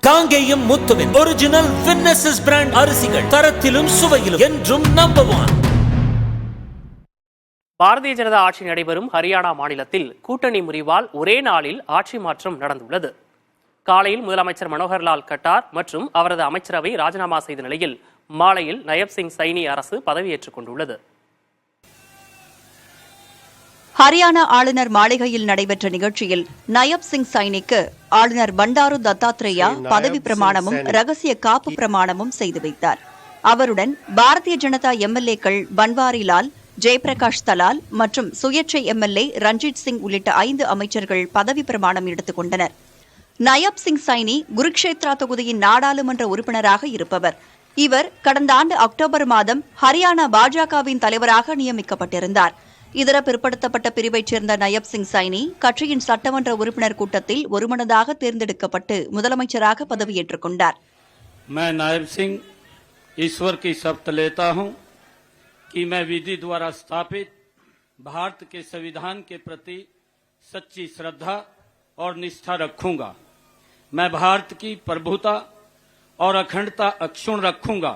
காங்கேயம் முத்துவின் original winners brand அரிசிகள் தரத்திலும் சுவையிலும் என்றும் நம்பர் 1. பாரதிய ஜனதா ஆட்சி நடைபெறும் ஹரியானா மாநிலத்தில் கூட்டணி முறிவால் ஒரே நாளில் ஆட்சி மாற்றம் நடந்துள்ளது. காலையில் முதலமைச்சர் மனோகர்லால் கட்டார் மற்றும் அவரது அமைச்சரவை ராஜினாமா செய்த நிலையில் மாலையில் நயப் சிங் சைனி அரசு பதவியேற்றுக் கொண்டுள்ளது. ஹரியானா ஆளுநர் மாளிகையில் நடைபெற்ற நிகழ்ச்சியில் நயப் சிங் சைனிக்கு ஆளுநர் பண்டாரு தத்தாத்ரேயா பதவி பிரமாணமும் ரகசிய காப்பு பிரமாணமும் செய்து வைத்தார். அவருடன் பாரதிய ஜனதா எம்எல்ஏக்கள் பன்வாரிலால், ஜெயபிரகாஷ் தலால் மற்றும் சுயேட்சை எம்எல்ஏ ரஞ்சித் சிங் உள்ளிட்ட 5 அமைச்சர்கள் பதவி பிரமாணம் எடுத்துக் கொண்டனர். நயப் சிங் சைனி குருக்ஷேத்ரா தொகுதியின் நாடாளுமன்ற உறுப்பினராக இருப்பவர். இவர் கடந்த ஆண்டு அக்டோபர் மாதம் ஹரியானா பாஜகவின் தலைவராக நியமிக்கப்பட்டிருந்தார். இதர பிற்படுத்தப்பட்ட பிரிவைச் சேர்ந்த நயப் சிங் சைனி கட்சியின் சட்டமன்ற உறுப்பினர் கூட்டத்தில் ஒருமனதாக தேர்ந்தெடுக்கப்பட்டு முதலமைச்சராக பதவியேற்றுக் கொண்டார். मैं नायब सिंह ईश्वर की शपथ लेता हूं कि मैं विधि द्वारा स्थापित भारत के संविधान के प्रति सच्ची श्रद्धा और निष्ठा रखूंगा. मैं भारत की प्रभुता और अखंडता अक्षुण्ण रखूंगा.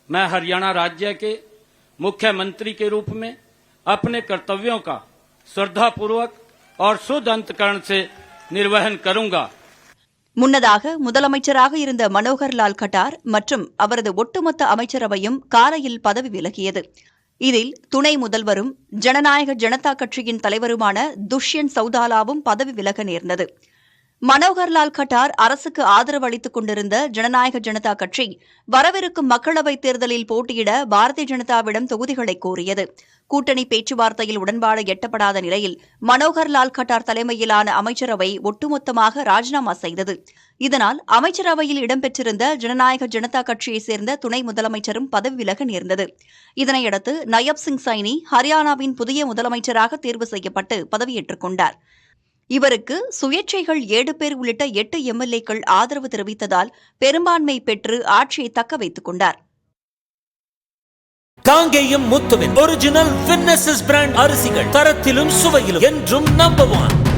मैं हरियाणा राज्य के मुख्यमंत्री के रूप में अपने कर्तव्यों का श्रद्धापूर्वक और शुद्ध अंतकरण से निर्वहन करूंगा. முன்னதாக முதலமைச்சராக இருந்த மனோகர்லால் கட்டார் மற்றும் அவரது ஒட்டுமொத்த அமைச்சரவையும் காலையில் பதவி விலகியது. இதில் துணை முதல்வரும் ஜனநாயக ஜனதா கட்சியின் தலைவருமான துஷ்யந்த் சௌதாலாவும் பதவி விலக நேர்ந்தது. மனோகர்லால் கட்டார் அரசுக்கு ஆதரவு அளித்துக் கொண்டிருந்த ஜனநாயக ஜனதா கட்சி வரவிருக்கும் மக்களவைத் தேர்தலில் போட்டியிட பாரதிய ஜனதாவிடம் தொகுதிகளை கோரியது. கூட்டணி பேச்சுவார்த்தையில் உடன்பாடு எட்டப்படாத நிலையில் மனோகர்லால் கட்டார் தலைமையிலான அமைச்சரவை ஒட்டுமொத்தமாக ராஜினாமா செய்தது. இதனால் அமைச்சரவையில் இடம்பெற்றிருந்த ஜனநாயக ஜனதா கட்சியைச் சேர்ந்த துணை முதலமைச்சரும் பதவி விலக நேர்ந்தது. இதனையடுத்து நயப் சிங் சைனி ஹரியானாவின் புதிய முதலமைச்சராக தேர்வு செய்யப்பட்டு பதவியேற்றுக் கொண்டார். இவருக்கு சுயேட்சைகள் 7 பேர் உள்ளிட்ட 8 எம்எல்ஏக்கள் ஆதரவு தெரிவித்ததால் பெரும்பான்மை பெற்று ஆட்சியை தக்க வைத்துக் கொண்டார். காங்கேயம் முத்துவின் ஒரிஜினல் வின்னசஸ் பிராண்ட் அரிசிகள் தரத்திலும் சுவையிலும் என்றும் நம்பர் 1.